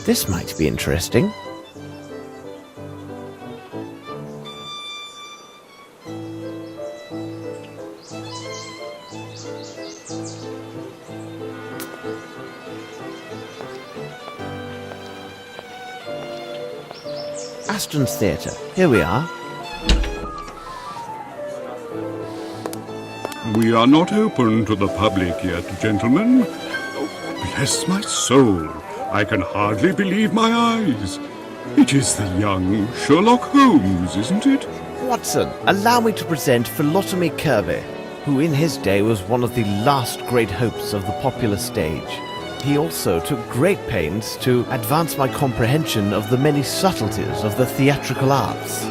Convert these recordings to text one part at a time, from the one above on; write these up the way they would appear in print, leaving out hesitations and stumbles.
This might be interesting. Aston's Theatre. Here we are. We are not open to the public yet, gentlemen. Oh, bless my soul. I can hardly believe my eyes. It is the young Sherlock Holmes, isn't it? Watson, allow me to present Philotomy Kirby, who in his day was one of the last great hopes of the popular stage. He also took great pains to advance my comprehension of the many subtleties of the theatrical arts.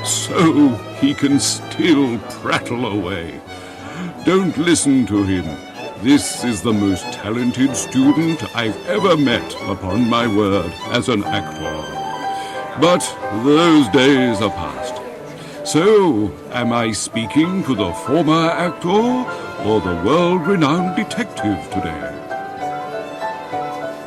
So he can still prattle away. Don't listen to him. This is the most talented student I've ever met, upon my word, as an actor. But those days are past. So, am I speaking to the former actor or the world-renowned detective today?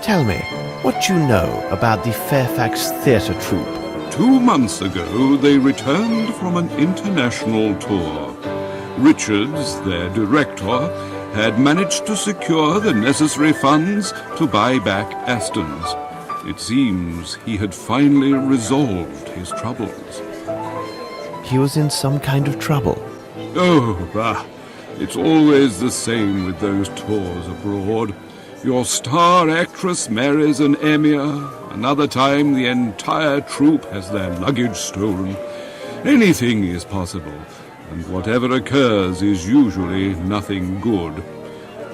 Tell me, what you know about the Fairfax Theatre troupe? 2 months ago, they returned from an international tour. Richards, their director, had managed to secure the necessary funds to buy back Aston's. It seems he had finally resolved his troubles. He was in some kind of trouble. Oh, it's always the same with those tours abroad. Your star actress marries an emir. Another time the entire troupe has their luggage stolen. Anything is possible, and whatever occurs is usually nothing good.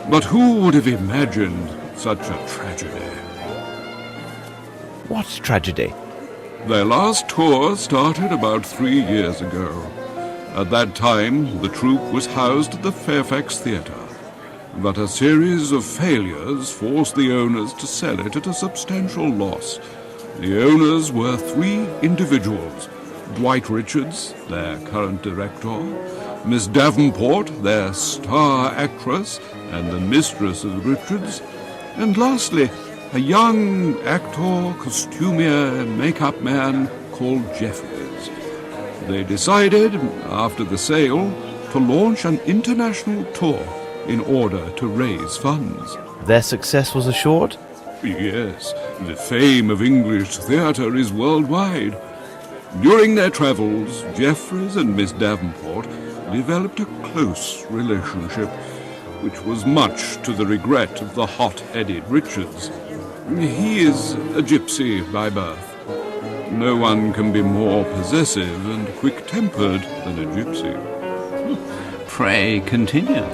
But who would have imagined such a tragedy? What tragedy? Their last tour started about 3 years ago. At that time, the troupe was housed at the Fairfax Theatre. But a series of failures forced the owners to sell it at a substantial loss. The owners were 3 individuals: Dwight Richards, their current director, Miss Davenport, their star actress and the mistress of Richards, and lastly, a young actor, costumier, make-up man called Jeffries. They decided, after the sale, to launch an international tour in order to raise funds. Their success was assured? Yes, the fame of English theatre is worldwide. During their travels, Jeffries and Miss Davenport developed a close relationship, which was much to the regret of the hot-headed Richards. He is a gypsy by birth. No one can be more possessive and quick-tempered than a gypsy. Pray continue.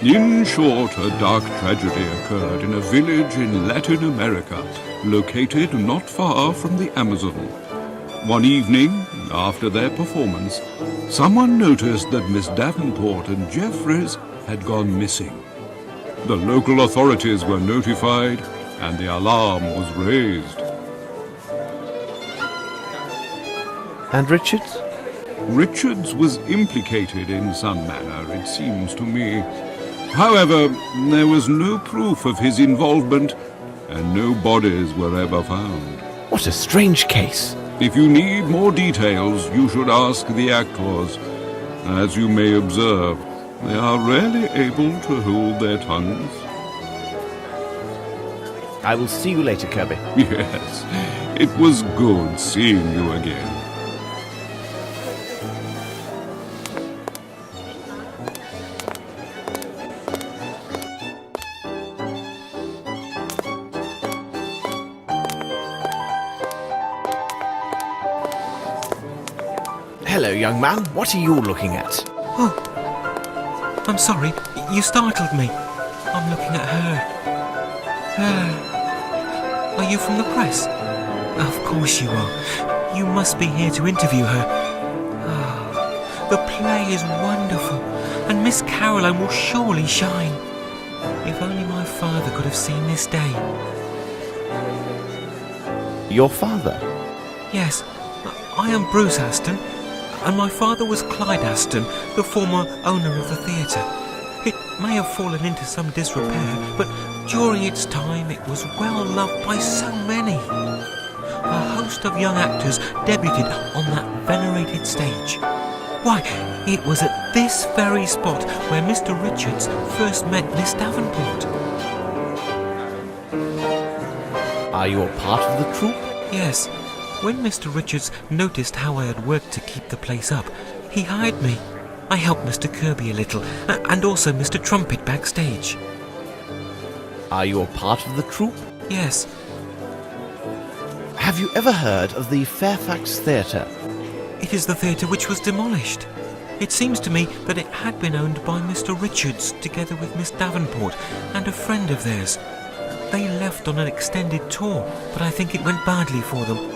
In short, a dark tragedy occurred in a village in Latin America, located not far from the Amazon. One evening, after their performance, someone noticed that Miss Davenport and Jeffries had gone missing. The local authorities were notified, and the alarm was raised. And Richards? Richards was implicated in some manner, it seems to me. However, there was no proof of his involvement, and no bodies were ever found. What a strange case. If you need more details, you should ask the actors. As you may observe, they are rarely able to hold their tongues. I will see you later, Kirby. Yes, it was good seeing you again. Hello, young man. What are you looking at? Oh, I'm sorry. You startled me. I'm looking at her. Are you from the press? Of course you are. You must be here to interview her. The play is wonderful, and Miss Caroline will surely shine. If only my father could have seen this day. Your father? Yes, I am Bruce Aston, and my father was Clyde Aston, the former owner of the theatre. It may have fallen into some disrepair, but during its time it was well loved by so many. host of young actors debuted on that venerated stage. Why, it was at this very spot where Mr. Richards first met Miss Davenport. Are you a part of the troupe? Yes, when Mr. Richards noticed how I had worked to keep the place up, he hired me. I helped Mr. Kirby a little, and also Mr. Trumpet backstage. Are you a part of the troupe? Yes. Have you ever heard of the Fairfax Theatre? It is the theatre which was demolished. It seems to me that it had been owned by Mr. Richards together with Miss Davenport and a friend of theirs. They left on an extended tour, but I think it went badly for them.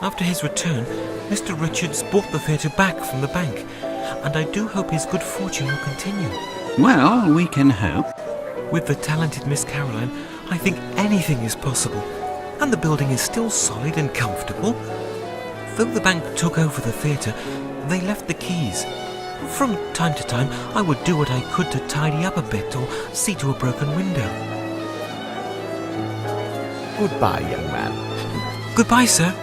After his return, Mr. Richards bought the theatre back from the bank, and I do hope his good fortune will continue. Well, we can hope. With the talented Miss Caroline, I think anything is possible, and the building is still solid and comfortable. Though the bank took over the theatre, they left the keys. From time to time, I would do what I could to tidy up a bit or see to a broken window. Goodbye, young man. Goodbye, sir.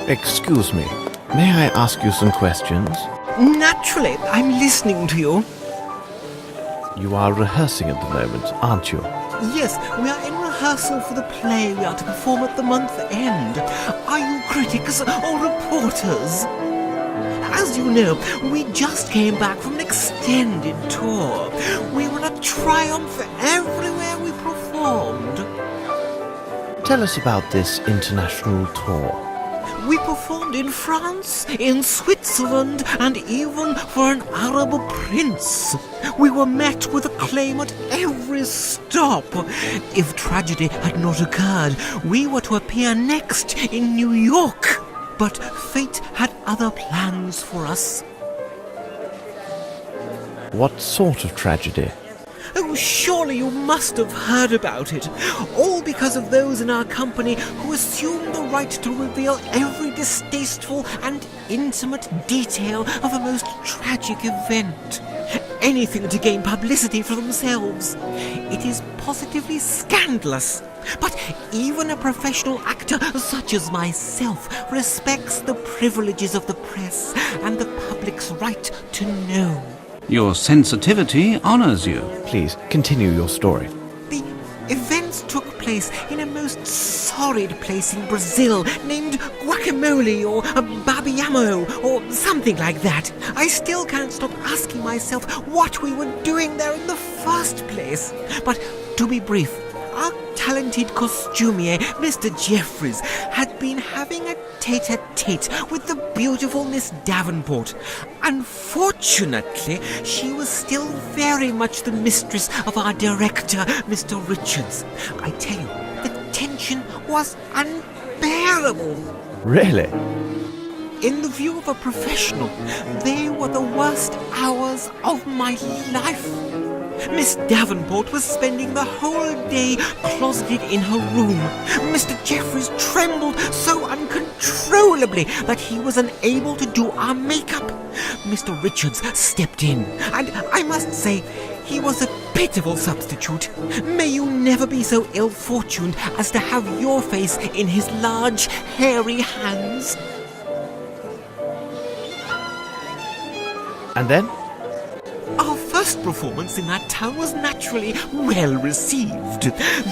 Excuse me, may I ask you some questions? Naturally, I'm listening to you. You are rehearsing at the moment, aren't you? Yes, we are in rehearsal for the play we are to perform at the month end. Are you critics or reporters? As you know, we just came back from an extended tour. We were a triumph everywhere we performed. Tell us about this international tour. We performed in France, in Switzerland, and even for an Arab prince. We were met with acclaim at every stop. If tragedy had not occurred, we were to appear next in New York. But fate had other plans for us. What sort of tragedy? Oh, surely you must have heard about it. All because of those in our company who assumed the right to reveal every distasteful and intimate detail of a most tragic event. Anything to gain publicity for themselves. It is positively scandalous. But even a professional actor such as myself respects the privileges of the press and the public's right to know. Your sensitivity honours you. Please, continue your story. The events took place in a most sordid place in Brazil named Guacamole or Babiamo or something like that. I still can't stop asking myself what we were doing there in the first place. But to be brief, our talented costumier, Mr. Jeffries, had been having a tete-a-tete with the beautiful Miss Davenport. Unfortunately, she was still very much the mistress of our director, Mr. Richards. I tell you, the tension was unbearable. Really? In the view of a professional, they were the worst hours of my life. Miss Davenport was spending the whole day closeted in her room. Mr. Jeffries trembled so uncontrollably that he was unable to do our makeup. Mr. Richards stepped in, and I must say, he was a pitiful substitute. May you never be so ill-fortuned as to have your face in his large, hairy hands. And then? Our first performance in that town was naturally well received.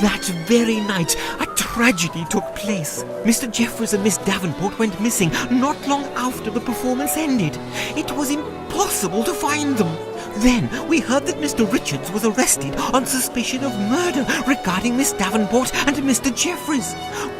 That very night, a tragedy took place. Mr. Jeffries and Miss Davenport went missing not long after the performance ended. It was impossible to find them. Then we heard that Mr. Richards was arrested on suspicion of murder regarding Miss Davenport and Mr. Jeffries.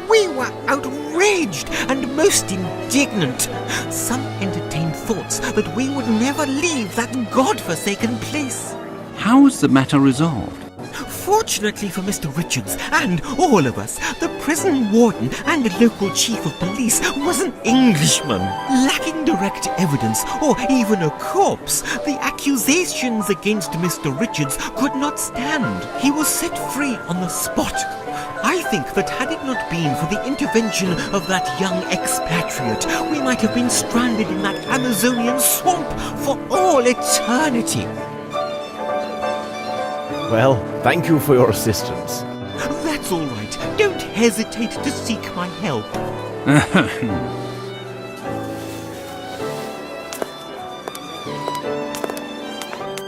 We were outraged and most indignant. Some entertained thoughts that we would never leave that godforsaken place. How was the matter resolved? Fortunately for Mr. Richards and all of us, the prison warden and local chief of police was an Englishman. Lacking direct evidence or even a corpse, the accusations against Mr. Richards could not stand. He was set free on the spot. I think that had it not been for the intervention of that young expatriate, we might have been stranded in that Amazonian swamp for all eternity. Well, thank you for your assistance. That's all right. Don't hesitate to seek my help.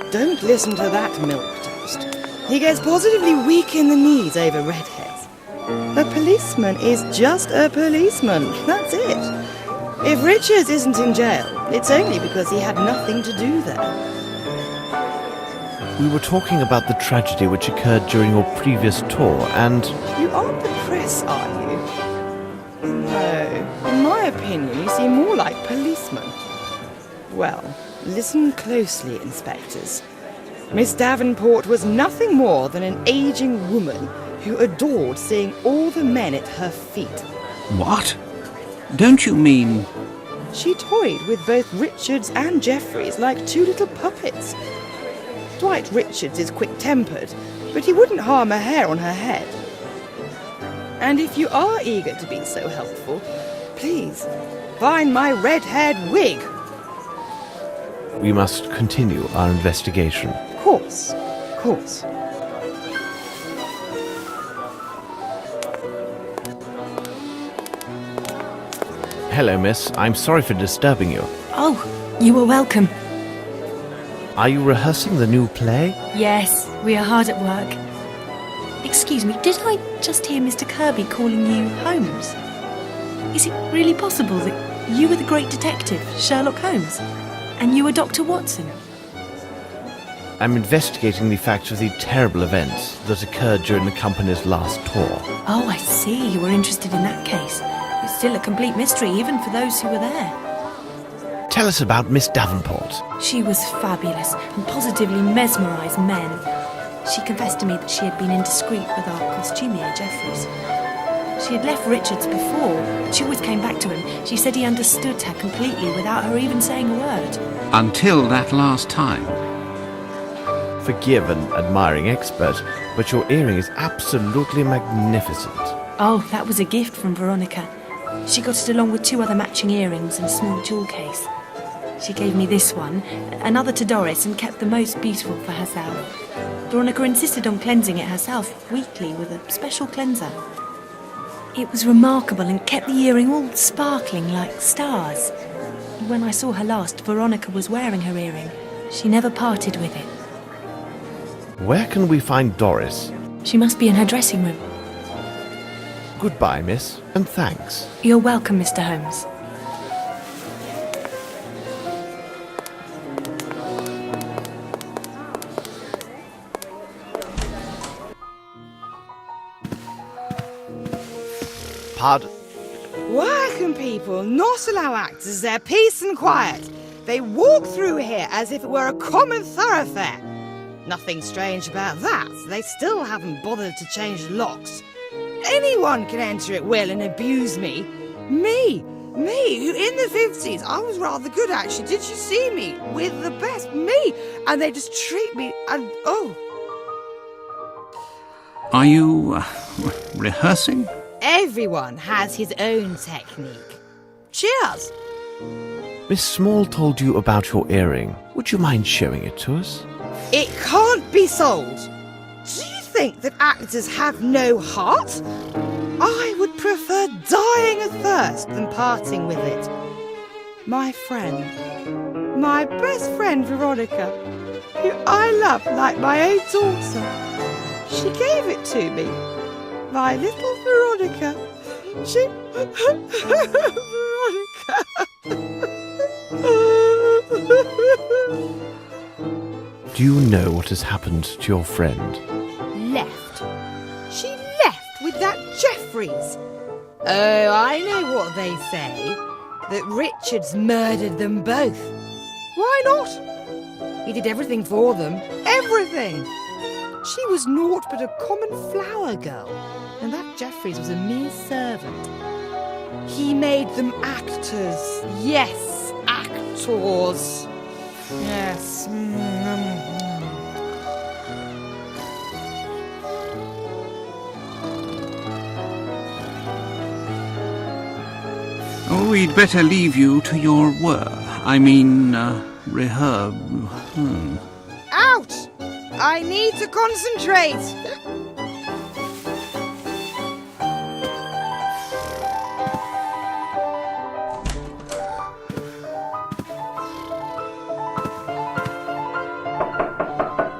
Don't listen to that milquetoast. He gets positively weak in the knees over redheads. A policeman is just a policeman. That's it. If Richards isn't in jail, it's only because he had nothing to do there. We were talking about the tragedy which occurred during your previous tour, and You aren't the press, are you? No. In my opinion, you seem more like policemen. Well, listen closely, inspectors. Miss Davenport was nothing more than an aging woman who adored seeing all the men at her feet. What? Don't you mean... She toyed with both Richards and Jeffries like two little puppets. Dwight Richards is quick-tempered, but he wouldn't harm a hair on her head. And if you are eager to be so helpful, please, find my red-haired wig. we must continue our investigation. Of course, of course. Hello, miss. I'm sorry for disturbing you. Oh, you are welcome. Are you rehearsing the new play? Yes, we are hard at work. Excuse me, did I just hear Mr. Kirby calling you Holmes? Is it really possible that you were the great detective, Sherlock Holmes, and you were Dr. Watson? I'm investigating the facts of the terrible events that occurred during the company's last tour. Oh, I see. You were interested in that case. It's still a complete mystery, even for those who were there. Tell us about Miss Davenport. She was fabulous and positively mesmerised men. She confessed to me that she had been indiscreet with our costumier, Jeffries. She had left Richards before, but she always came back to him. She said he understood her completely without her even saying a word. Until that last time. Forgive an admiring expert, but your earring is absolutely magnificent. Oh, that was a gift from Veronica. She got it along with 2 other matching earrings and a small jewel case. She gave me this one, another to Doris, and kept the most beautiful for herself. Veronica insisted on cleansing it herself weekly with a special cleanser. It was remarkable and kept the earring all sparkling like stars. When I saw her last, Veronica was wearing her earring. She never parted with it. Where can we find Doris? She must be in her dressing room. Goodbye, miss, and thanks. You're welcome, Mr. Holmes. Pardon? Why can people not allow actors their peace and quiet? They walk through here as if it were a common thoroughfare. Nothing strange about that. They still haven't bothered to change the locks. Anyone can enter at will and abuse me. Me, who in the 50s, I was rather good actually. Did you see me? With the best, me. And they just treat me and, oh. Are you rehearsing? Everyone has his own technique. Cheers. Miss Small told you about your earring. Would you mind showing it to us? It can't be sold. Do you think that actors have no heart? I would prefer dying of thirst than parting with it. My friend, my best friend Veronica, who I love like my own daughter, she gave it to me. My little Veronica. She... Veronica. Do you know what has happened to your friend? Left. She left with that Jeffries. Oh, I know what they say. That Richards murdered them both. Why not? He did everything for them. Everything. She was naught but a common flower girl, and that Jeffries was a mere servant. He made them actors. Yes, actors. Yes. Oh, we'd better leave you to your work. I mean, Out! I need to concentrate.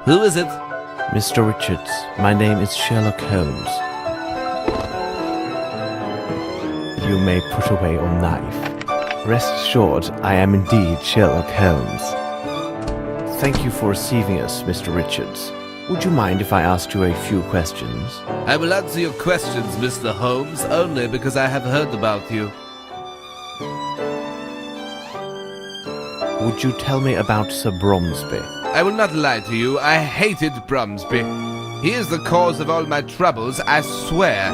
Who is it? Mr. Richards, my name is Sherlock Holmes. You may put away your knife. Rest assured, I am indeed Sherlock Holmes. Thank you for receiving us, Mr. Richards. Would you mind if I asked you a few questions? I will answer your questions, Mr. Holmes, only because I have heard about you. Would you tell me about Sir Bromsby? I will not lie to you, I hated Bromsby. He is the cause of all my troubles, I swear.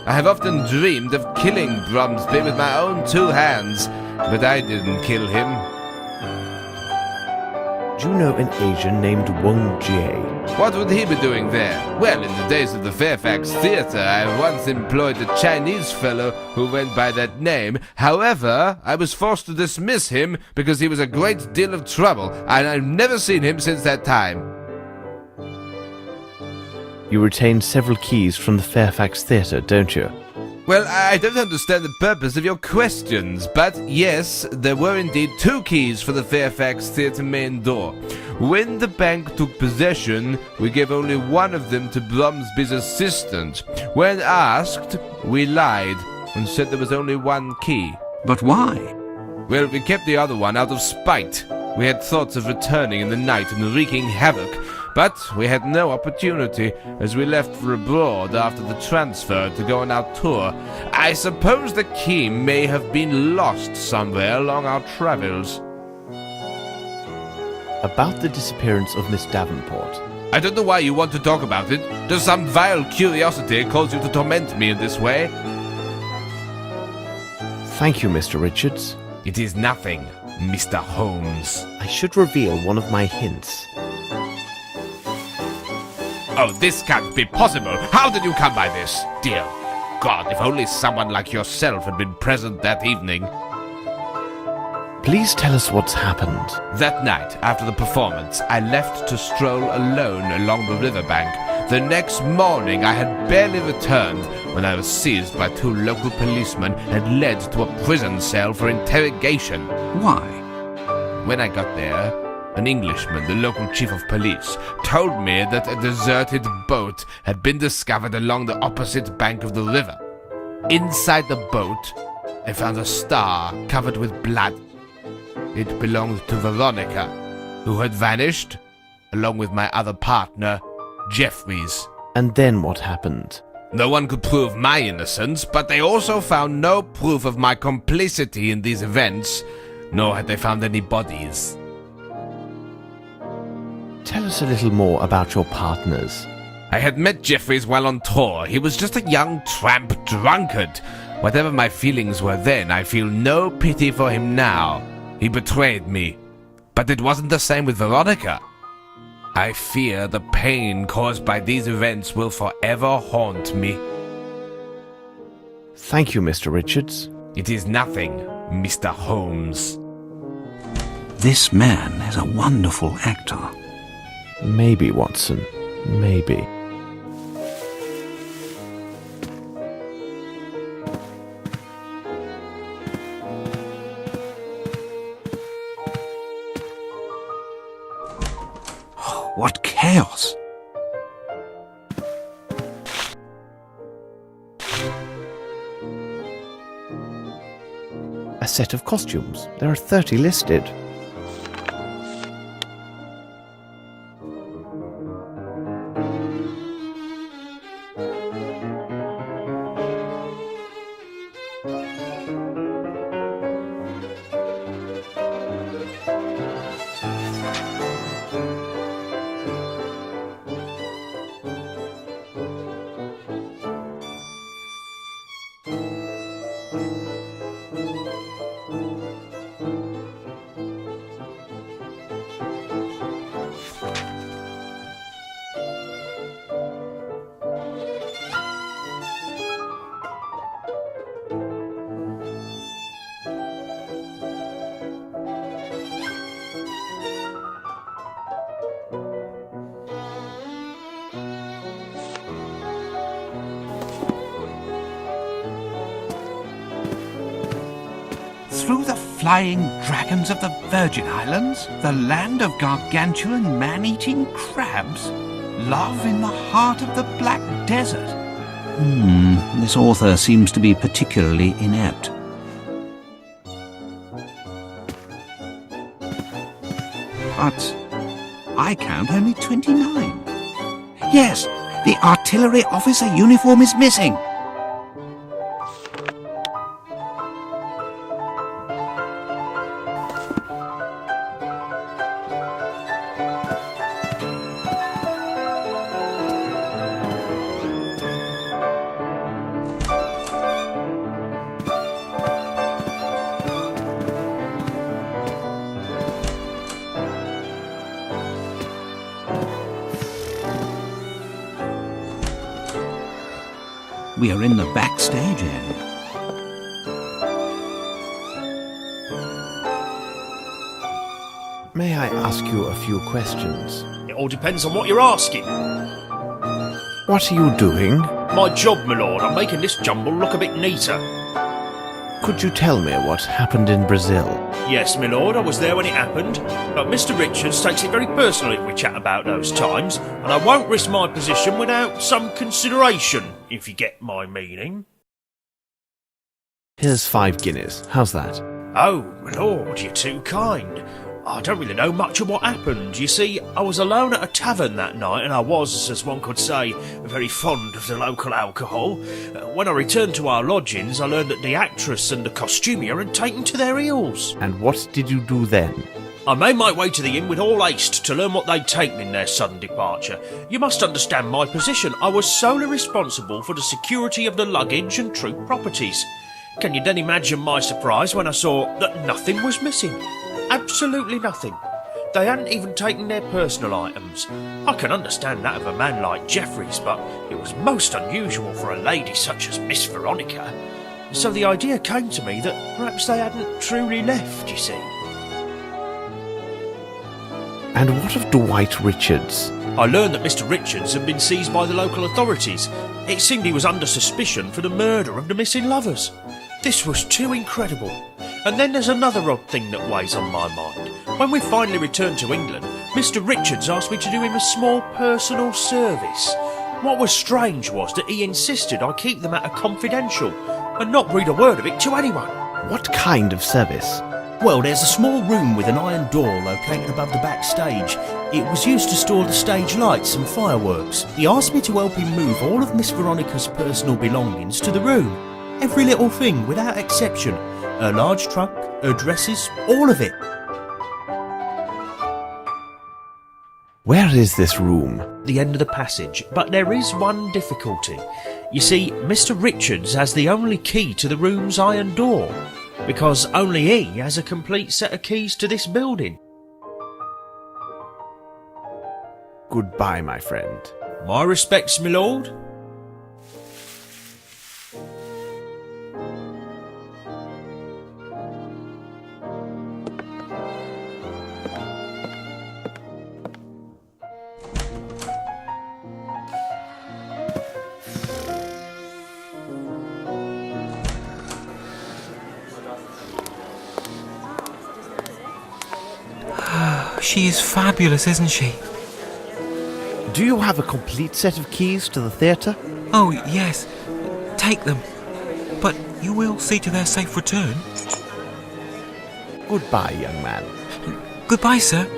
I have often dreamed of killing Bromsby with my own 2 hands, but I didn't kill him. Do you know an Asian named Wang Jie? What would he be doing there? Well, in the days of the Fairfax Theatre, I once employed a Chinese fellow who went by that name. However, I was forced to dismiss him because he was a great deal of trouble, and I've never seen him since that time. You retain several keys from the Fairfax Theatre, don't you? Well, I don't understand the purpose of your questions, but yes, there were indeed 2 keys for the Fairfax Theatre main door. When the bank took possession, we gave only one of them to Bromsby's assistant. When asked, we lied and said there was only 1 key. But why? Well, we kept the other one out of spite. We had thoughts of returning in the night and wreaking havoc, but we had no opportunity, as we left for abroad after the transfer to go on our tour. I suppose the key may have been lost somewhere along our travels. About the disappearance of Miss Davenport. I don't know why you want to talk about it. Does some vile curiosity cause you to torment me in this way? Thank you, Mr. Richards. It is nothing, Mr. Holmes. I should reveal one of my hints. Oh, this can't be possible. How did you come by this? Dear God, if only someone like yourself had been present that evening. Please tell us what's happened. That night, after the performance, I left to stroll alone along the riverbank. The next morning, I had barely returned when I was seized by 2 local policemen and led to a prison cell for interrogation. Why? When I got there, an Englishman, the local chief of police, told me that a deserted boat had been discovered along the opposite bank of the river. Inside the boat, I found a star covered with blood. It belonged to Veronica, who had vanished, along with my other partner, Jeffries. And then what happened? No one could prove my innocence, but they also found no proof of my complicity in these events, nor had they found any bodies. Tell us a little more about your partners. I had met Jeffries while on tour. He was just a young tramp drunkard. Whatever my feelings were then, I feel no pity for him now. He betrayed me. But it wasn't the same with Veronica. I fear the pain caused by these events will forever haunt me. Thank you, Mr. Richards. It is nothing, Mr. Holmes. This man is a wonderful actor. Maybe, Watson. Maybe. What chaos! A set of costumes. There are 30 listed. through the flying dragons of the Virgin Islands, the land of gargantuan man-eating crabs, love in the heart of the Black Desert. This author seems to be particularly inept. But I count only 29. Yes, the artillery officer uniform is missing. We are in the backstage area. May I ask you a few questions? It all depends on what you're asking. What are you doing? My job, my lord. I'm making this jumble look a bit neater. Could you tell me what happened in Brazil? Yes, my lord, I was there when it happened. But Mr. Richards takes it very personally if we chat about those times, and I won't risk my position without some consideration, if you get my meaning. Here's 5 guineas. How's that? Oh, my lord, you're too kind. I don't really know much of what happened. You see, I was alone at a tavern that night, and I was, as one could say, very fond of the local alcohol. When I returned to our lodgings, I learned that the actress and the costumier had taken to their heels. And what did you do then? I made my way to the inn with all haste to learn what they'd taken in their sudden departure. You must understand my position. I was solely responsible for the security of the luggage and troop properties. Can you then imagine my surprise when I saw that nothing was missing? Absolutely nothing. They hadn't even taken their personal items. I can understand that of a man like Jeffreys, but it was most unusual for a lady such as Miss Veronica. So the idea came to me that perhaps they hadn't truly left, you see. And what of Dwight Richards? I learned that Mr. Richards had been seized by the local authorities. It seemed he was under suspicion for the murder of the missing lovers. This was too incredible. And then there's another odd thing that weighs on my mind. When we finally returned to England, Mr. Richards asked me to do him a small personal service. What was strange was that he insisted I keep the matter confidential and not breathe a word of it to anyone. What kind of service? Well, there's a small room with an iron door located above the backstage. It was used to store the stage lights and fireworks. He asked me to help him move all of Miss Veronica's personal belongings to the room. Every little thing, without exception. Her large trunk, her dresses, all of it. Where is this room? The end of the passage, but there is one difficulty. You see, Mr. Richards has the only key to the room's iron door, because only he has a complete set of keys to this building. Goodbye, my friend. My respects, my lord. She is fabulous, isn't she? Do you have a complete set of keys to the theatre? Oh, yes. Take them. But you will see to their safe return. Goodbye, young man. Goodbye, sir.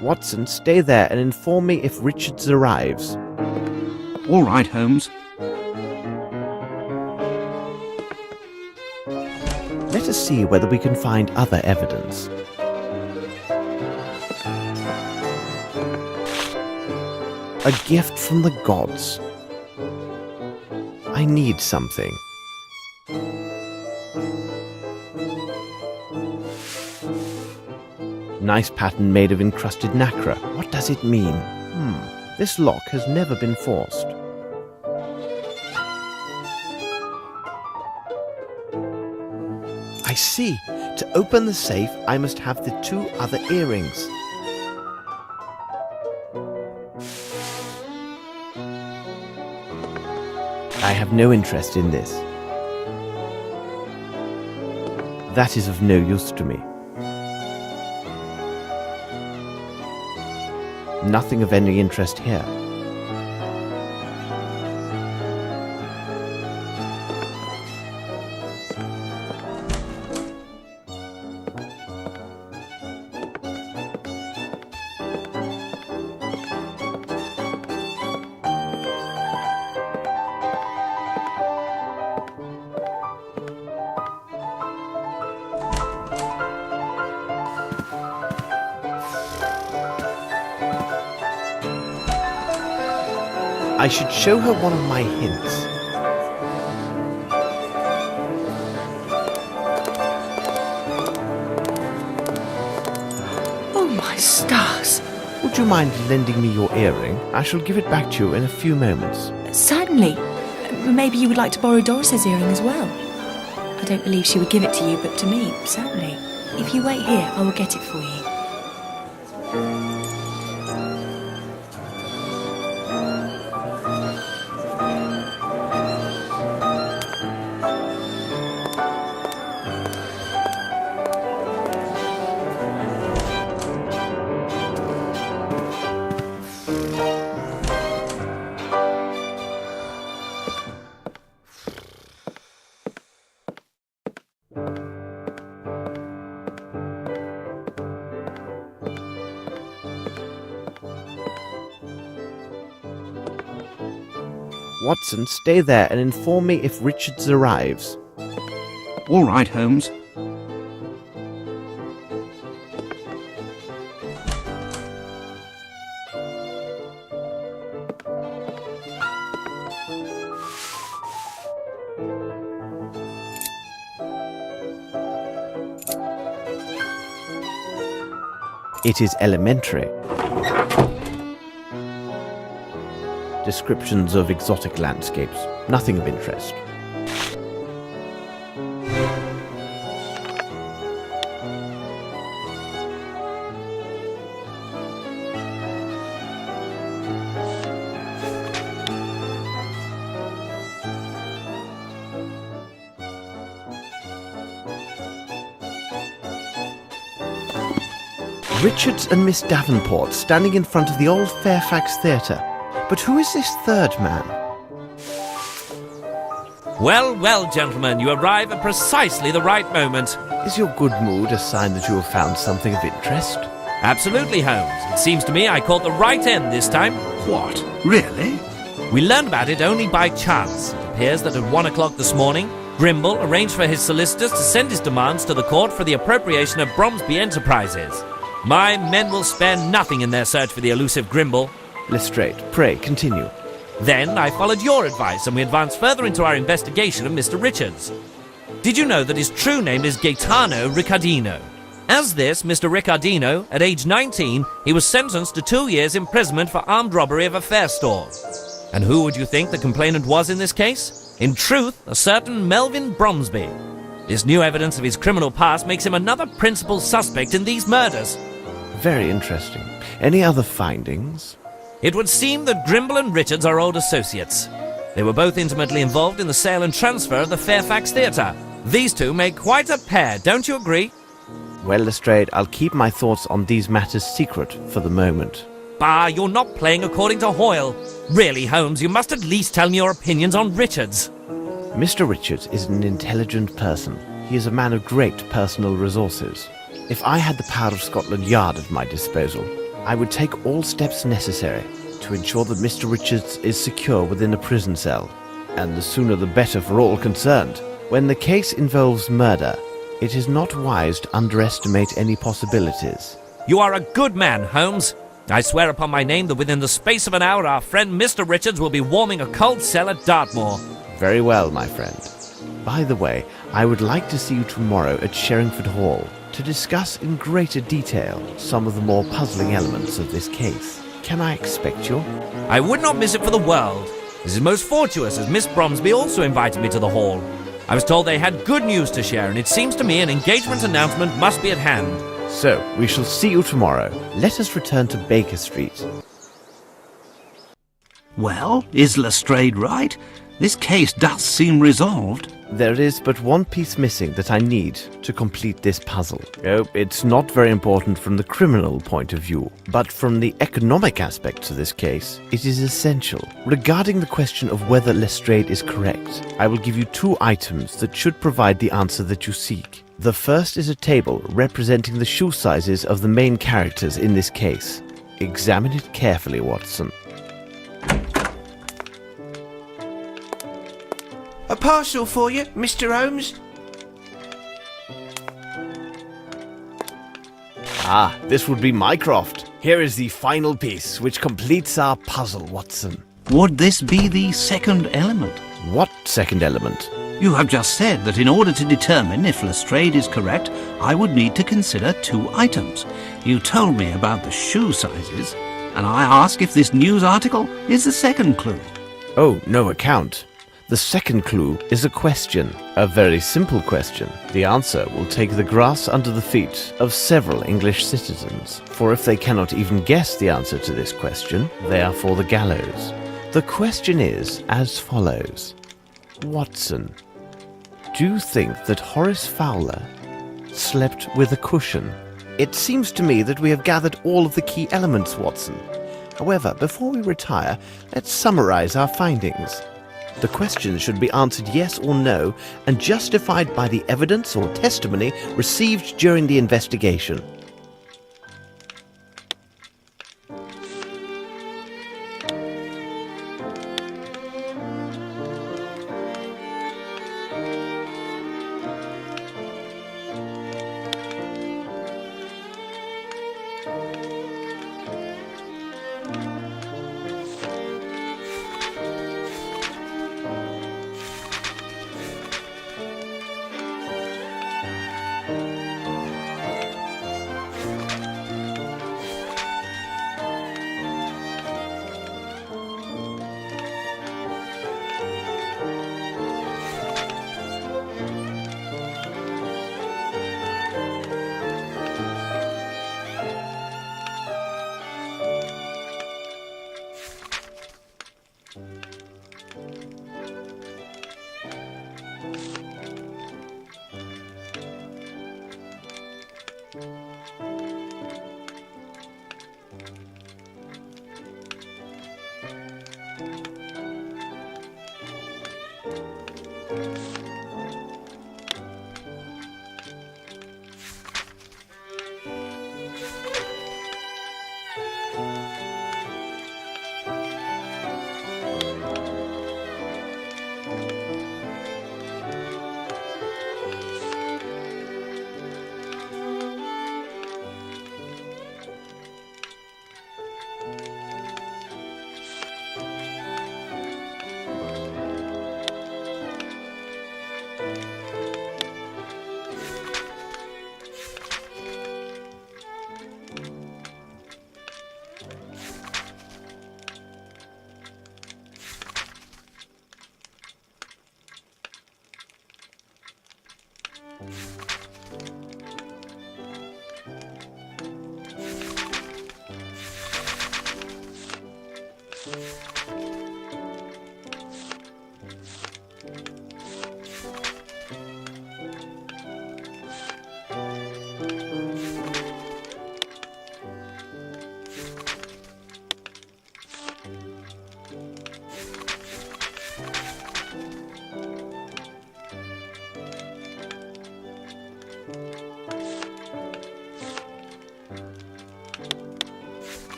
Watson, stay there and inform me if Richards arrives. All right, Holmes. Let us see whether we can find other evidence. A gift from the gods. I need something. Nice pattern made of encrusted nacre. What does it mean? This lock has never been forced. I see. To open the safe, I must have the 2 other earrings. I have no interest in this. That is of no use to me. Nothing of any interest here. I should show her one of my hints. Oh, my stars. Would you mind lending me your earring? I shall give it back to you in a few moments. Certainly. Maybe you would like to borrow Doris's earring as well. I don't believe she would give it to you, but to me, certainly. If you wait here, I will get it for you. Watson, stay there and inform me if Richards arrives. All right, Holmes. It is elementary. Descriptions of exotic landscapes. Nothing of interest. Richards and Miss Davenport standing in front of the old Fairfax Theatre. But who is this third man? Well, well, gentlemen, you arrive at precisely the right moment. Is your good mood a sign that you have found something of interest? Absolutely, Holmes. It seems to me I caught the right end this time. What? Really? We learned about it only by chance. It appears that at 1 o'clock this morning, Grimble arranged for his solicitors to send his demands to the court for the appropriation of Bromsby Enterprises. My men will spare nothing in their search for the elusive Grimble. Lestrade, pray, continue. Then I followed your advice and we advanced further into our investigation of Mr. Richards. Did you know that his true name is Gaetano Riccardino? As this Mr. Riccardino, at age 19, he was sentenced to 2 years imprisonment for armed robbery of a fair store. And who would you think the complainant was in this case? In truth, a certain Melvin Bromsby. This new evidence of his criminal past makes him another principal suspect in these murders. Very interesting. Any other findings? It would seem that Grimble and Richards are old associates. They were both intimately involved in the sale and transfer of the Fairfax Theatre. These two make quite a pair, don't you agree? Well, Lestrade, I'll keep my thoughts on these matters secret for the moment. Bah, you're not playing according to Hoyle. Really, Holmes, you must at least tell me your opinions on Richards. Mr. Richards is an intelligent person. He is a man of great personal resources. If I had the power of Scotland Yard at my disposal, I would take all steps necessary to ensure that Mr. Richards is secure within a prison cell, and the sooner the better for all concerned. When the case involves murder, it is not wise to underestimate any possibilities. You are a good man, Holmes. I swear upon my name that within the space of an hour our friend Mr. Richards will be warming a cold cell at Dartmoor. Very well, my friend. By the way, I would like to see you tomorrow at Sherringford Hall to discuss in greater detail some of the more puzzling elements of this case. Can I expect you? I would not miss it for the world. This is most fortuitous, as Miss Bromsby also invited me to the hall. I was told they had good news to share, and it seems to me an engagement announcement must be at hand. So, we shall see you tomorrow. Let us return to Baker Street. Well, is Lestrade right? This case does seem resolved. There is but one piece missing that I need to complete this puzzle. Oh, it's not very important from the criminal point of view, but from the economic aspects of this case, it is essential. Regarding the question of whether Lestrade is correct, I will give you 2 items that should provide the answer that you seek. The first is a table representing the shoe sizes of the main characters in this case. Examine it carefully, Watson. A parcel for you, Mr. Holmes. Ah, this would be Mycroft. Here is the final piece, which completes our puzzle, Watson. Would this be the second element? What second element? You have just said that in order to determine if Lestrade is correct, I would need to consider 2 items. You told me about the shoe sizes, and I ask if this news article is the second clue. Oh, no account. The second clue is a question, a very simple question. The answer will take the grass under the feet of several English citizens, for if they cannot even guess the answer to this question, they are for the gallows. The question is as follows. Watson, do you think that Horace Fowler slept with a cushion? It seems to me that we have gathered all of the key elements, Watson. However, before we retire, let's summarize our findings. The question should be answered yes or no and justified by the evidence or testimony received during the investigation.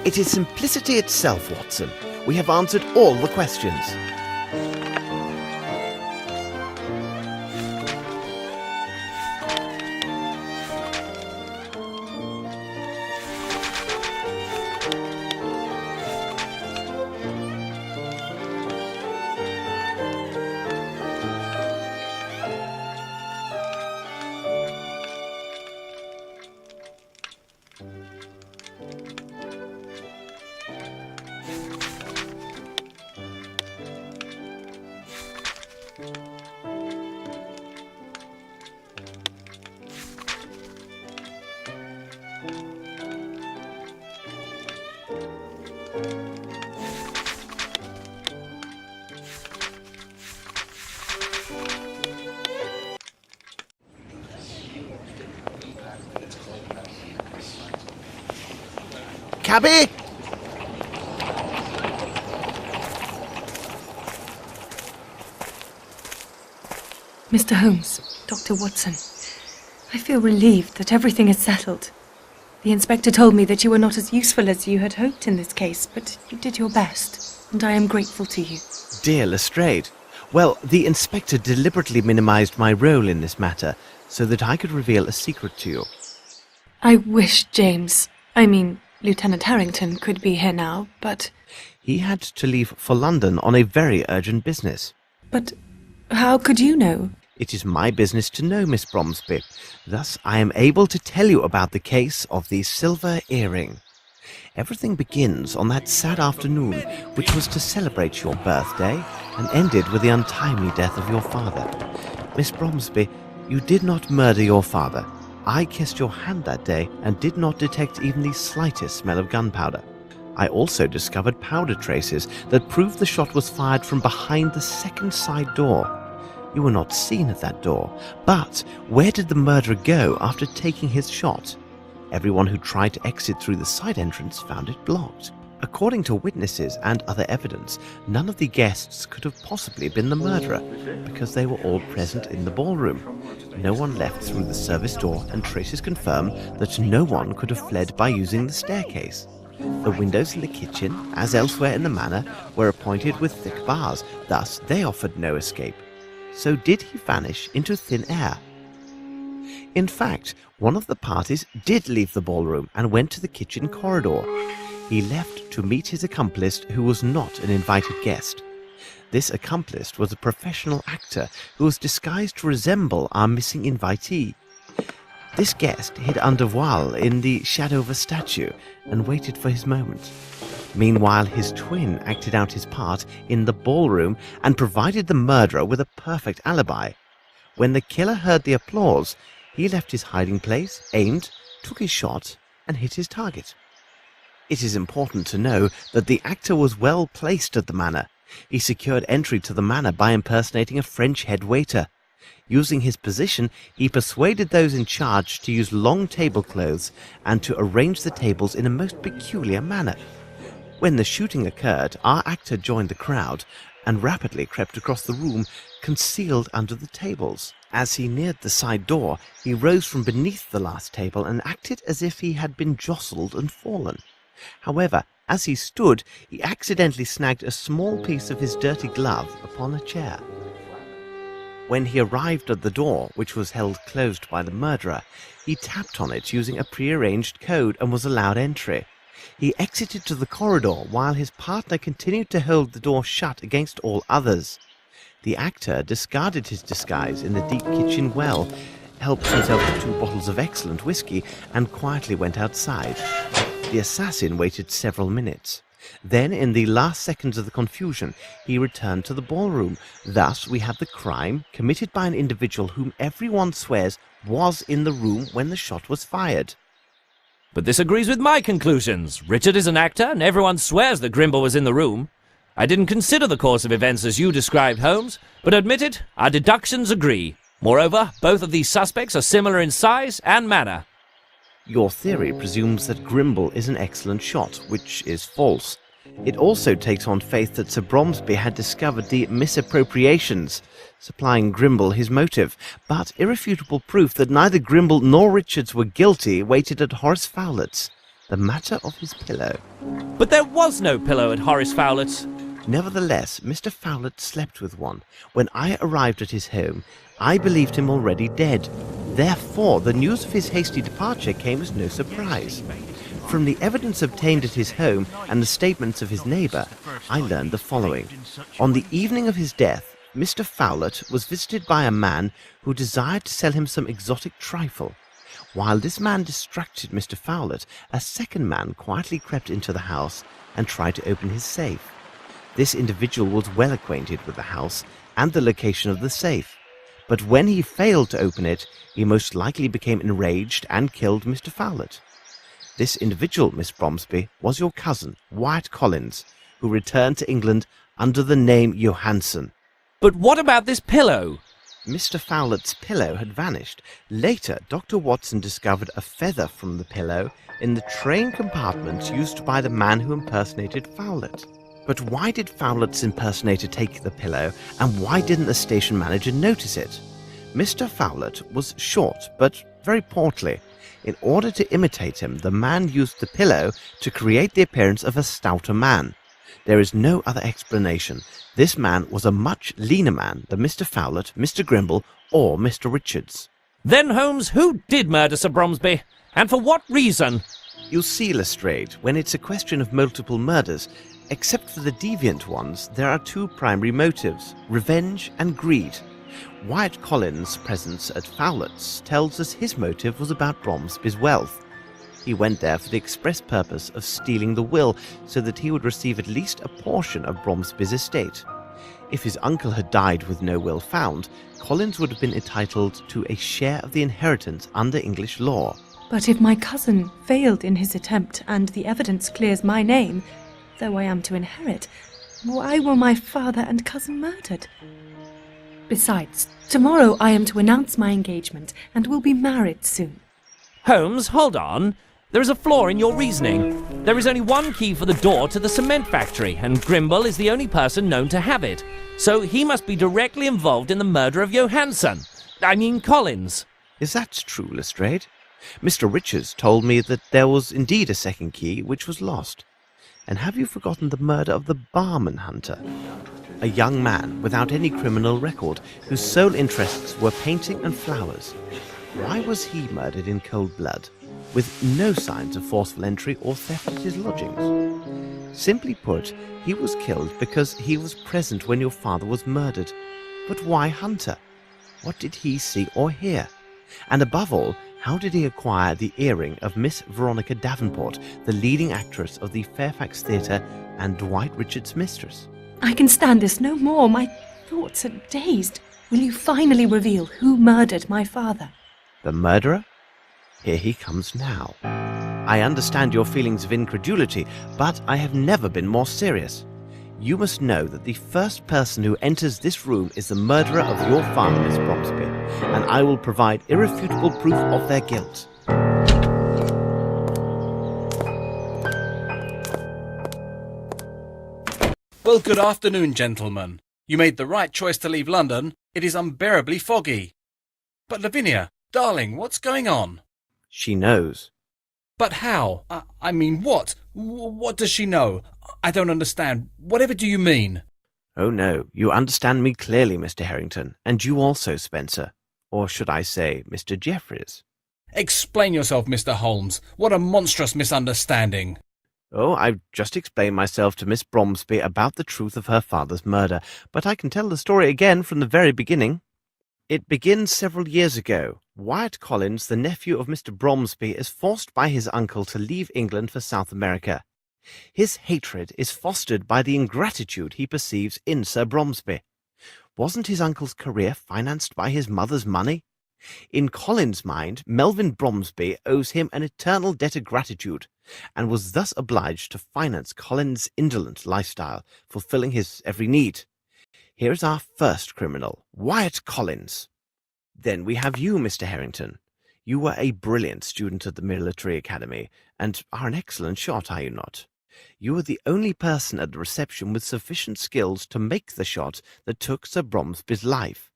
It is simplicity itself, Watson. We have answered all the questions. Cabby! Mr. Holmes, Dr. Watson, I feel relieved that everything is settled. The inspector told me that you were not as useful as you had hoped in this case, but you did your best, and I am grateful to you. Dear Lestrade. Well, the inspector deliberately minimized my role in this matter so that I could reveal a secret to you. I wish Lieutenant Harrington could be here now, but... He had to leave for London on a very urgent business. But how could you know? It is my business to know, Miss Bromsby. Thus, I am able to tell you about the case of the silver earring. Everything begins on that sad afternoon, which was to celebrate your birthday, and ended with the untimely death of your father. Miss Bromsby, you did not murder your father. I kissed your hand that day and did not detect even the slightest smell of gunpowder. I also discovered powder traces that proved the shot was fired from behind the second side door. You were not seen at that door, but where did the murderer go after taking his shot? Everyone who tried to exit through the side entrance found it blocked. According to witnesses and other evidence, none of the guests could have possibly been the murderer, because they were all present in the ballroom. No one left through the service door, and traces confirm that no one could have fled by using the staircase. The windows in the kitchen, as elsewhere in the manor, were appointed with thick bars, thus they offered no escape. So did he vanish into thin air? In fact, one of the parties did leave the ballroom and went to the kitchen corridor. He left to meet his accomplice, who was not an invited guest. This accomplice was a professional actor who was disguised to resemble our missing invitee. This guest hid under voile in the shadow of a statue and waited for his moment. Meanwhile, his twin acted out his part in the ballroom and provided the murderer with a perfect alibi. When the killer heard the applause, he left his hiding place, aimed, took his shot, and hit his target. It is important to know that the actor was well placed at the manor. He secured entry to the manor by impersonating a French head waiter. Using his position, he persuaded those in charge to use long tablecloths and to arrange the tables in a most peculiar manner. When the shooting occurred, our actor joined the crowd and rapidly crept across the room, concealed under the tables. As he neared the side door, he rose from beneath the last table and acted as if he had been jostled and fallen. However, as he stood, he accidentally snagged a small piece of his dirty glove upon a chair. When he arrived at the door, which was held closed by the murderer, he tapped on it using a prearranged code and was allowed entry. He exited to the corridor while his partner continued to hold the door shut against all others. The actor discarded his disguise in the deep kitchen well, helped himself to 2 bottles of excellent whiskey, and quietly went outside. The assassin waited several minutes. Then, in the last seconds of the confusion, he returned to the ballroom. Thus, we have the crime committed by an individual whom everyone swears was in the room when the shot was fired. But this agrees with my conclusions. Richard is an actor, and everyone swears that Grimble was in the room. I didn't consider the course of events as you described, Holmes, but admit it, our deductions agree. Moreover, both of these suspects are similar in size and manner. Your theory presumes that Grimble is an excellent shot, which is false. It also takes on faith that Sir Bromsby had discovered the misappropriations, supplying Grimble his motive, but irrefutable proof that neither Grimble nor Richards were guilty waited at Horace Fowlett's. the matter of his pillow. But there was no pillow at Horace Fowlett's. Nevertheless, Mr. Fowlett slept with one. When I arrived at his home, I believed him already dead. Therefore, the news of his hasty departure came as no surprise. From the evidence obtained at his home and the statements of his neighbour, I learned the following. On the evening of his death, Mr. Fowlett was visited by a man who desired to sell him some exotic trifle. While this man distracted Mr. Fowlett, a second man quietly crept into the house and tried to open his safe. This individual was well acquainted with the house and the location of the safe, but when he failed to open it, he most likely became enraged and killed Mr. Fowlett. This individual, Miss Bromsby, was your cousin, Wyatt Collins, who returned to England under the name Johansson. But what about this pillow? Mr. Fowlett's pillow had vanished. Later, Dr. Watson discovered a feather from the pillow in the train compartment used by the man who impersonated Fowlett. But why did Fowlett's impersonator take the pillow, and why didn't the station manager notice it? Mr. Fowlett was short, but very portly. In order to imitate him, the man used the pillow to create the appearance of a stouter man. There is no other explanation. This man was a much leaner man than Mr. Fowlett, Mr. Grimble, or Mr. Richards. Then, Holmes, who did murder Sir Bromsby? And for what reason? You'll see, Lestrade, when it's a question of multiple murders, except for the deviant ones, there are two primary motives, revenge and greed. Wyatt Collins' presence at Fowlett's tells us his motive was about Bromsby's wealth. He went there for the express purpose of stealing the will so that he would receive at least a portion of Bromsby's estate. If his uncle had died with no will found, Collins would have been entitled to a share of the inheritance under English law. But if my cousin failed in his attempt and the evidence clears my name, though I am to inherit, why were my father and cousin murdered? Besides, tomorrow I am to announce my engagement and will be married soon. Holmes, hold on. There is a flaw in your reasoning. There is only one key for the door to the cement factory, and Grimble is the only person known to have it. So he must be directly involved in the murder of Collins. Is that true, Lestrade? Mr. Richards told me that there was indeed a second key which was lost. And have you forgotten the murder of the barman hunter? A young man without any criminal record, whose sole interests were painting and flowers. Why was he murdered in cold blood, with no signs of forceful entry or theft at his lodgings? Simply put, he was killed because he was present when your father was murdered. But why Hunter? What did he see or hear? And above all, how did he acquire the earring of Miss Veronica Davenport, the leading actress of the Fairfax Theatre and Dwight Richards' mistress? I can stand this no more. My thoughts are dazed. Will you finally reveal who murdered my father? The murderer? Here he comes now. I understand your feelings of incredulity, but I have never been more serious. You must know that the first person who enters this room is the murderer of your father, Miss Bromsby, and I will provide irrefutable proof of their guilt. Well, good afternoon, gentlemen. You made the right choice to leave London. It is unbearably foggy. But Lavinia, darling, what's going on? She knows. But how? I mean, what? What does she know? I don't understand. Whatever do you mean? Oh no, you understand me clearly, Mr. Harrington, and you also, Spencer. Or should I say, Mr. Jeffries? Explain yourself, Mr. Holmes. What a monstrous misunderstanding. Oh, I've just explained myself to Miss Bromsby about the truth of her father's murder, but I can tell the story again from the very beginning. It begins several years ago. Wyatt Collins, the nephew of Mr. Bromsby, is forced by his uncle to leave England for South America. His hatred is fostered by the ingratitude he perceives in Sir Bromsby. Wasn't his uncle's career financed by his mother's money? In Collins' mind, Melvyn Bromsby owes him an eternal debt of gratitude, and was thus obliged to finance Collins' indolent lifestyle, fulfilling his every need. Here is our first criminal, Wyatt Collins. Then we have you, Mr. Harrington. You were a brilliant student at the military academy, and are an excellent shot, are you not? You were the only person at the reception with sufficient skills to make the shot that took Sir Bromsby's life.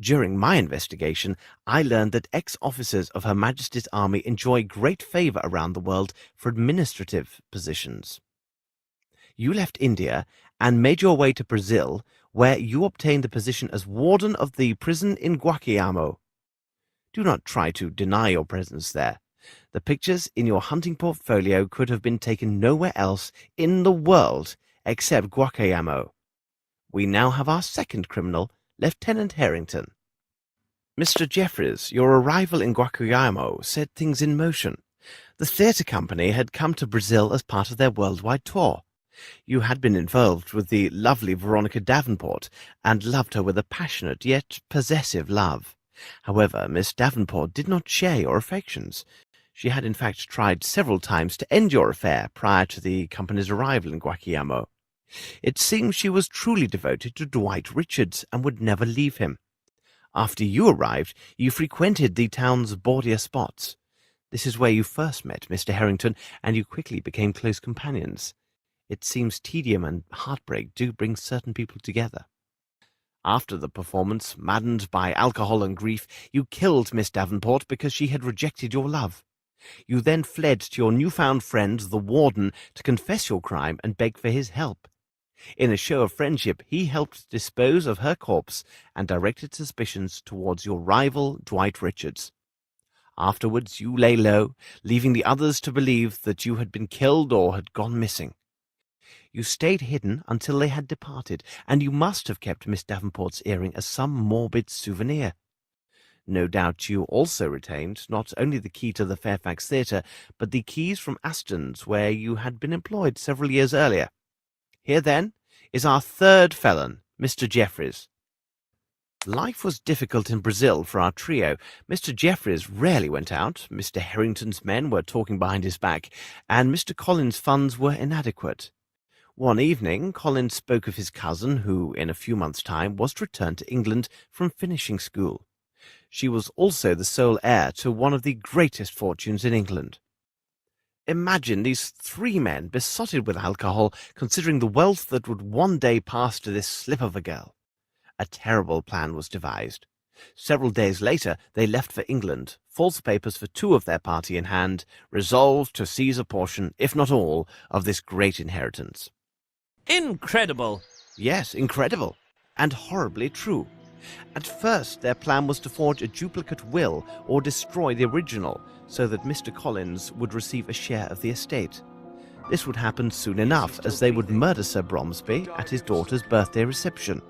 During my investigation, I learned that ex-officers of Her Majesty's Army enjoy great favour around the world for administrative positions. You left India and made your way to Brazil, where you obtained the position as warden of the prison in Guaquiamo. Do not try to deny your presence there. The pictures in your hunting portfolio could have been taken nowhere else in the world except Guaquiamo. We now have our second criminal, Lieutenant Harrington. Mr. Jeffreys, your arrival in Guaquiamo set things in motion. The theatre company had come to Brazil as part of their worldwide tour. You had been involved with the lovely Veronica Davenport, and loved her with a passionate yet possessive love. However, Miss Davenport did not share your affections. She had in fact tried several times to end your affair prior to the company's arrival in Guaquiamo. It seems she was truly devoted to Dwight Richards and would never leave him. After you arrived, you frequented the town's bawdier spots. This is where you first met Mr. Harrington, and you quickly became close companions. It seems tedium and heartbreak do bring certain people together. After the performance, maddened by alcohol and grief, you killed Miss Davenport because she had rejected your love. You then fled to your newfound friend, the warden, to confess your crime and beg for his help. In a show of friendship, he helped dispose of her corpse and directed suspicions towards your rival, Dwight Richards. Afterwards, you lay low, leaving the others to believe that you had been killed or had gone missing. You stayed hidden until they had departed, and you must have kept Miss Davenport's earring as some morbid souvenir. No doubt you also retained not only the key to the Fairfax Theatre, but the keys from Aston's, where you had been employed several years earlier. Here, then, is our third felon, Mr. Jeffreys. Life was difficult in Brazil for our trio. Mr. Jeffreys rarely went out, Mr. Harrington's men were talking behind his back, and Mr. Collins' funds were inadequate. One evening, Collins spoke of his cousin, who, in a few months' time, was to return to England from finishing school. She was also the sole heir to one of the greatest fortunes in England. Imagine these three men besotted with alcohol, considering the wealth that would one day pass to this slip of a girl. A terrible plan was devised. Several days later, they left for England, false papers for two of their party in hand, resolved to seize a portion, if not all, of this great inheritance. Incredible! Yes, incredible, and horribly true. At first, their plan was to forge a duplicate will or destroy the original, so that Mr. Collins would receive a share of the estate. This would happen soon enough, as they would murder Sir Bromsby at his daughter's birthday reception.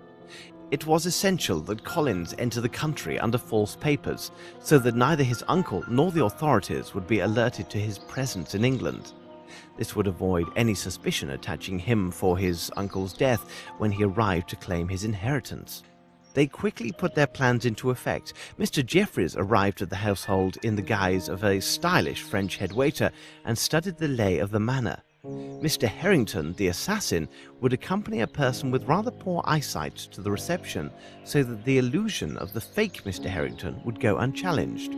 It was essential that Collins enter the country under false papers, so that neither his uncle nor the authorities would be alerted to his presence in England. This would avoid any suspicion attaching him for his uncle's death when he arrived to claim his inheritance. They quickly put their plans into effect. Mr. Jeffreys arrived at the household in the guise of a stylish French head waiter and studied the lay of the manor. Mr. Harrington, the assassin, would accompany a person with rather poor eyesight to the reception, so that the illusion of the fake Mr. Harrington would go unchallenged.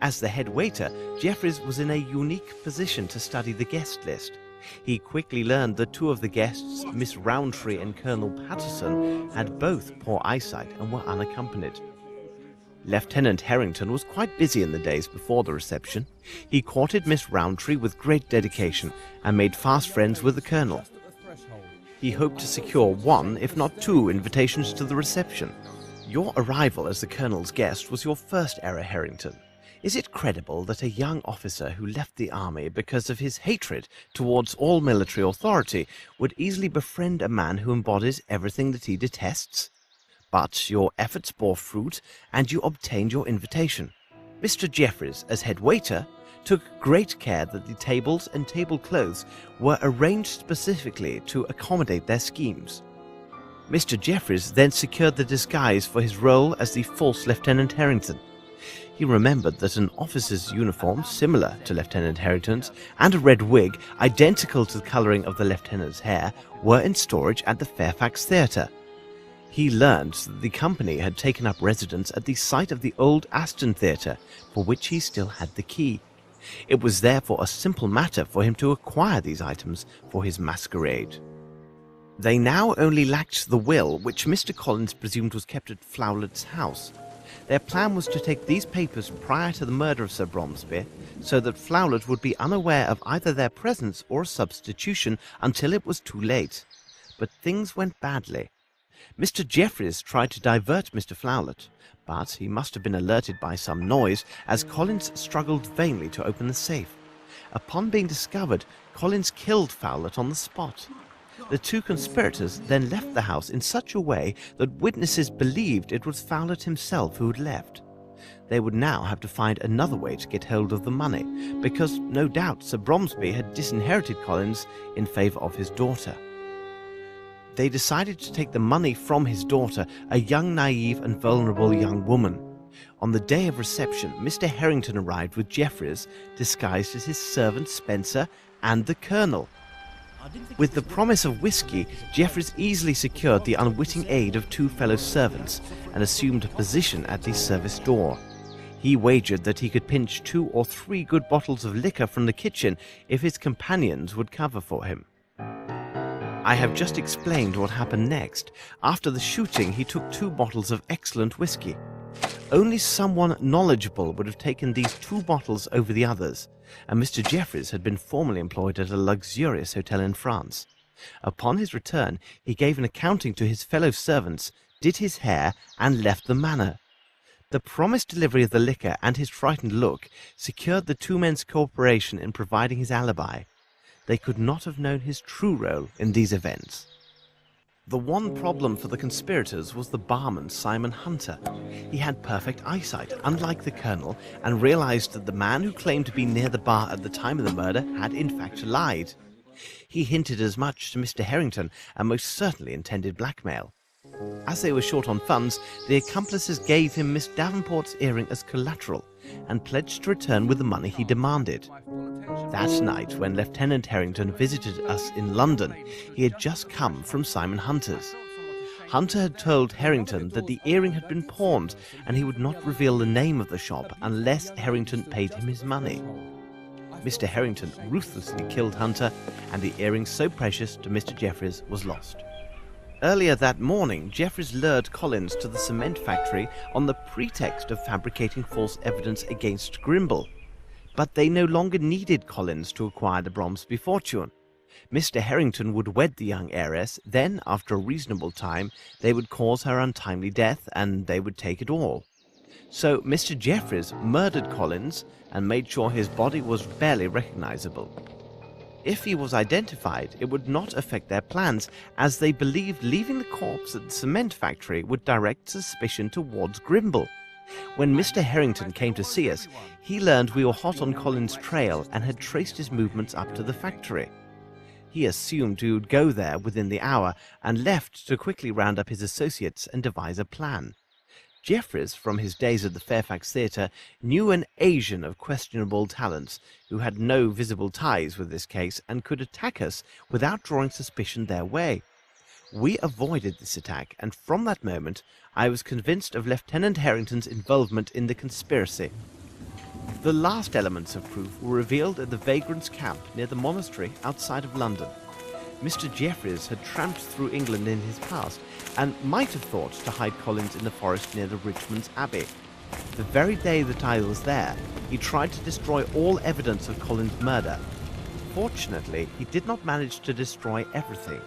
As the head waiter, Jeffreys was in a unique position to study the guest list. He quickly learned that two of the guests, Miss Rowntree and Colonel Patterson, had both poor eyesight and were unaccompanied. Lieutenant Harrington was quite busy in the days before the reception. He courted Miss Rowntree with great dedication and made fast friends with the Colonel. He hoped to secure one, if not two, invitations to the reception. Your arrival as the Colonel's guest was your first error, Harrington. Is it credible that a young officer who left the army because of his hatred towards all military authority would easily befriend a man who embodies everything that he detests? But your efforts bore fruit, and you obtained your invitation. Mr. Jeffreys, as head waiter, took great care that the tables and tablecloths were arranged specifically to accommodate their schemes. Mr. Jeffreys then secured the disguise for his role as the false Lieutenant Harrington. He remembered that an officer's uniform, similar to Lieutenant Harrington's, and a red wig, identical to the colouring of the lieutenant's hair, were in storage at the Fairfax Theatre. He learned that the company had taken up residence at the site of the old Aston Theatre, for which he still had the key. It was therefore a simple matter for him to acquire these items for his masquerade. They now only lacked the will, which Mr. Collins presumed was kept at Flowlet's house. Their plan was to take these papers prior to the murder of Sir Bromsby, so that Flowlet would be unaware of either their presence or substitution until it was too late. But things went badly. Mr. Jeffreys tried to divert Mr. Flowlet, but he must have been alerted by some noise, as Collins struggled vainly to open the safe. Upon being discovered, Collins killed Flowlet on the spot. The two conspirators then left the house in such a way that witnesses believed it was Flowlet himself who had left. They would now have to find another way to get hold of the money, because no doubt Sir Bromsby had disinherited Collins in favour of his daughter. They decided to take the money from his daughter, a young, naive and vulnerable young woman. On the day of reception, Mr. Harrington arrived with Jeffreys, disguised as his servant Spencer and the Colonel. With the promise of whiskey, Jeffreys easily secured the unwitting aid of two fellow servants and assumed a position at the service door. He wagered that he could pinch 2 or 3 good bottles of liquor from the kitchen if his companions would cover for him. I have just explained what happened next. After the shooting, he took 2 bottles of excellent whiskey. Only someone knowledgeable would have taken these 2 bottles over the others, and Mr. Jeffreys had been formerly employed at a luxurious hotel in France. Upon his return, he gave an accounting to his fellow servants, did his hair, and left the manor. The promised delivery of the liquor and his frightened look secured the 2 men's cooperation in providing his alibi. They could not have known his true role in these events. The one problem for the conspirators was the barman Simon Hunter. He had perfect eyesight, unlike the Colonel, and realized that the man who claimed to be near the bar at the time of the murder had in fact lied. He hinted as much to Mr. Harrington and most certainly intended blackmail. As they were short on funds, the accomplices gave him Miss Davenport's earring as collateral and pledged to return with the money he demanded. That night, when Lieutenant Harrington visited us in London, he had just come from Simon Hunter's. Hunter had told Harrington that the earring had been pawned and he would not reveal the name of the shop unless Harrington paid him his money. Mr. Harrington ruthlessly killed Hunter, and the earring so precious to Mr. Jeffreys was lost. Earlier that morning, Jeffreys lured Collins to the cement factory on the pretext of fabricating false evidence against Grimble. But they no longer needed Collins to acquire the Bromsby fortune. Mr. Harrington would wed the young heiress, then, after a reasonable time, they would cause her untimely death, and they would take it all. So Mr. Jeffreys murdered Collins and made sure his body was barely recognizable. If he was identified, it would not affect their plans, as they believed leaving the corpse at the cement factory would direct suspicion towards Grimble. When Mr. Harrington came to see us, he learned we were hot on Collins' trail and had traced his movements up to the factory. He assumed we would go there within the hour and left to quickly round up his associates and devise a plan. Jeffreys, from his days at the Fairfax Theatre, knew an Asian of questionable talents who had no visible ties with this case and could attack us without drawing suspicion their way. We avoided this attack, and from that moment I was convinced of Lieutenant Harrington's involvement in the conspiracy. The last elements of proof were revealed at the vagrants' camp near the monastery outside of London. Mr. Jeffreys had tramped through England in his past and might have thought to hide Collins in the forest near the Richmond's Abbey. The very day that I was there, he tried to destroy all evidence of Collins' murder. Fortunately, he did not manage to destroy everything.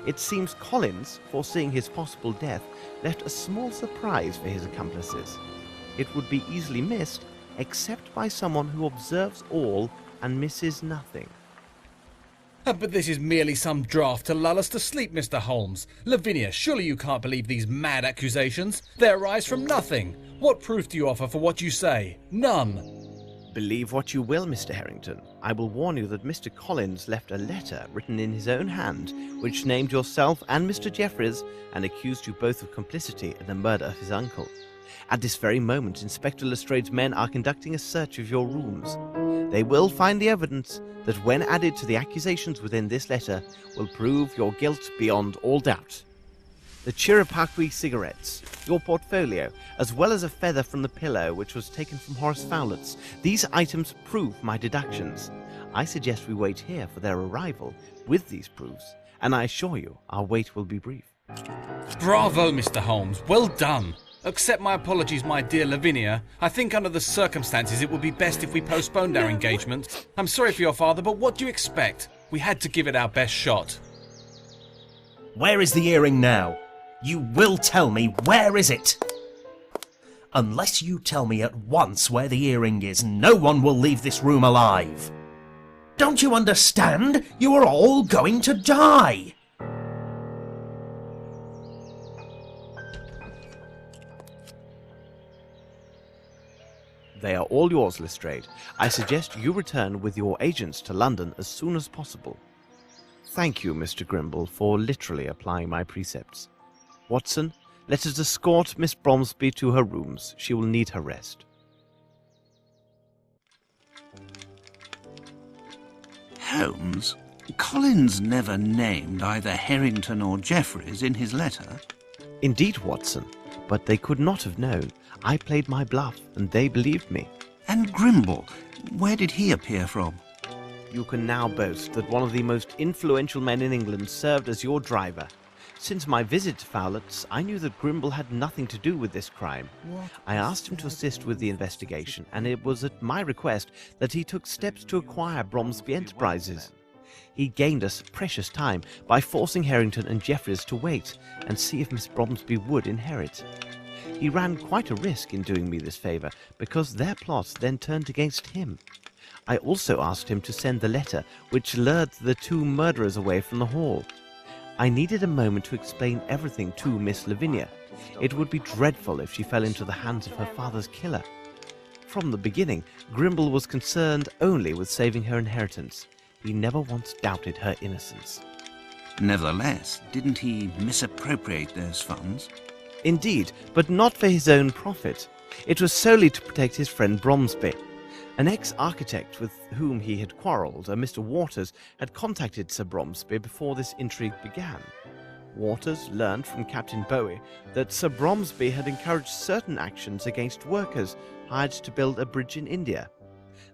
It seems Collins, foreseeing his possible death, left a small surprise for his accomplices. It would be easily missed, except by someone who observes all and misses nothing. But this is merely some draught to lull us to sleep, Mr. Holmes. Lavinia, surely you can't believe these mad accusations. They arise from nothing. What proof do you offer for what you say? None. Believe what you will, Mr. Harrington. I will warn you that Mr. Collins left a letter written in his own hand, which named yourself and Mr. Jeffreys and accused you both of complicity in the murder of his uncle. At this very moment, Inspector Lestrade's men are conducting a search of your rooms. They will find the evidence that, when added to the accusations within this letter, will prove your guilt beyond all doubt. The Chirapaqui cigarettes, your portfolio, as well as a feather from the pillow which was taken from Horace Fowlet's. These items prove my deductions. I suggest we wait here for their arrival with these proofs, and I assure you our wait will be brief. Bravo, Mr. Holmes. Well done. Accept my apologies, my dear Lavinia. I think under the circumstances it would be best if we postponed our engagement. I'm sorry for your father, but what do you expect? We had to give it our best shot. Where is the earring now? You will tell me, where is it? Unless you tell me at once where the earring is, no one will leave this room alive. Don't you understand? You are all going to die. They are all yours, Lestrade. I suggest you return with your agents to London as soon as possible. Thank you, Mr. Grimble, for literally applying my precepts. Watson, let us escort Miss Bromsby to her rooms. She will need her rest. Holmes, Collins never named either Harrington or Jeffreys in his letter. Indeed, Watson, but they could not have known. I played my bluff, and they believed me. And Grimble, where did he appear from? You can now boast that one of the most influential men in England served as your driver. Since my visit to Fowlett's, I knew that Grimble had nothing to do with this crime. I asked him to assist with the investigation, and it was at my request that he took steps to acquire Bromsby Enterprises. He gained us precious time by forcing Harrington and Jeffreys to wait and see if Miss Bromsby would inherit. He ran quite a risk in doing me this favour, because their plots then turned against him. I also asked him to send the letter which lured the two murderers away from the hall. I needed a moment to explain everything to Miss Lavinia. It would be dreadful if she fell into the hands of her father's killer. From the beginning, Grimble was concerned only with saving her inheritance. He never once doubted her innocence. Nevertheless, didn't he misappropriate those funds? Indeed, but not for his own profit. It was solely to protect his friend Bromsby. An ex-architect with whom he had quarrelled, a Mr. Waters, had contacted Sir Bromsby before this intrigue began. Waters learned from Captain Bowie that Sir Bromsby had encouraged certain actions against workers hired to build a bridge in India.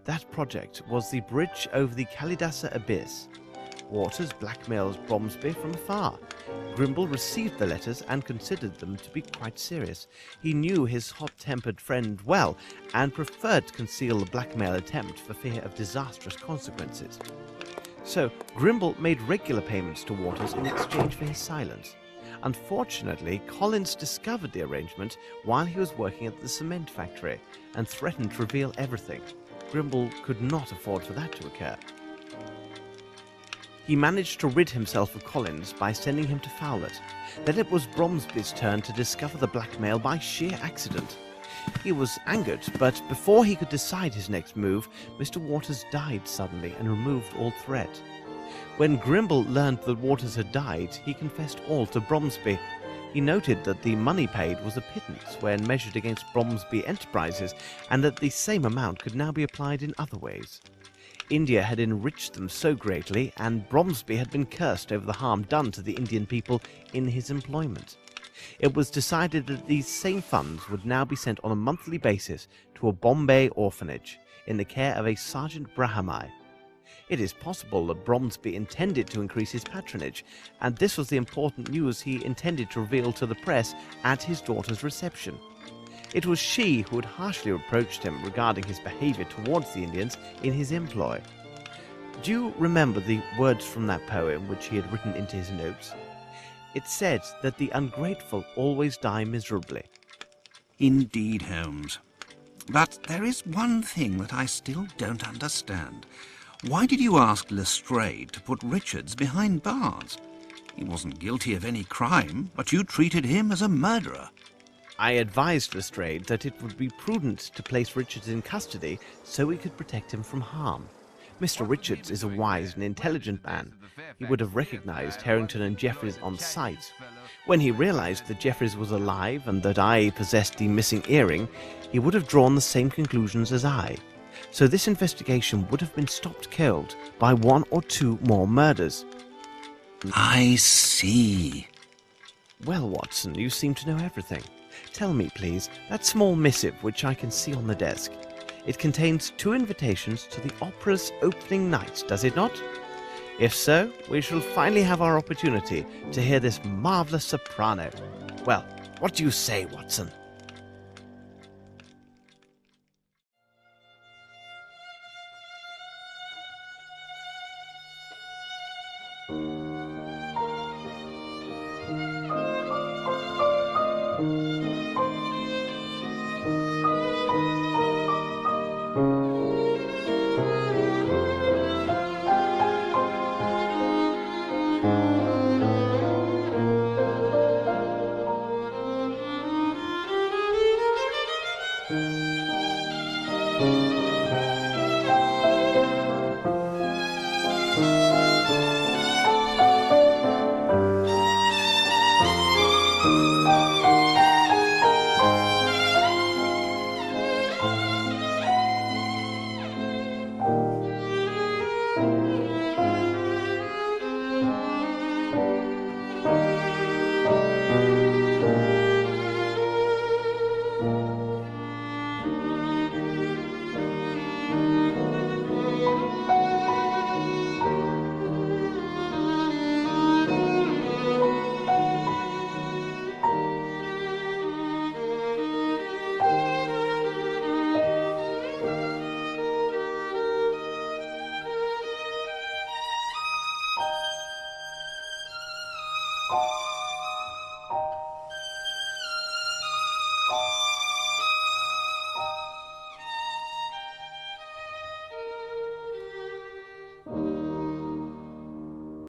That project was the bridge over the Kalidasa Abyss. Waters blackmailed Bromsby from afar. Grimble received the letters and considered them to be quite serious. He knew his hot-tempered friend well and preferred to conceal the blackmail attempt for fear of disastrous consequences. So Grimble made regular payments to Waters in exchange for his silence. Unfortunately, Collins discovered the arrangement while he was working at the cement factory and threatened to reveal everything. Grimble could not afford for that to occur. He managed to rid himself of Collins by sending him to Fowlett. Then it was Bromsby's turn to discover the blackmail by sheer accident. He was angered, but before he could decide his next move, Mr. Waters died suddenly and removed all threat. When Grimble learned that Waters had died, he confessed all to Bromsby. He noted that the money paid was a pittance when measured against Bromsby Enterprises, and that the same amount could now be applied in other ways. India had enriched them so greatly, and Bromsby had been cursed over the harm done to the Indian people in his employment. It was decided that these same funds would now be sent on a monthly basis to a Bombay orphanage in the care of a Sergeant Brahamai. It is possible that Bromsby intended to increase his patronage, and this was the important news he intended to reveal to the press at his daughter's reception. It was she who had harshly reproached him regarding his behavior towards the Indians in his employ. Do you remember the words from that poem which he had written into his notes? It said that the ungrateful always die miserably. Indeed, Holmes. But there is one thing that I still don't understand. Why did you ask Lestrade to put Richards behind bars? He wasn't guilty of any crime, but you treated him as a murderer. I advised Lestrade that it would be prudent to place Richards in custody so we could protect him from harm. Mr. Richards is a wise and intelligent man. He would have recognized Harrington and Jeffreys on sight. When he realized that Jeffreys was alive and that I possessed the missing earring, he would have drawn the same conclusions as I. So this investigation would have been stopped cold by one or two more murders. I see. Well, Watson, you seem to know everything. Tell me, please, that small missive which I can see on the desk. It contains 2 invitations to the opera's opening night, does it not? If so, we shall finally have our opportunity to hear this marvellous soprano. Well, what do you say, Watson?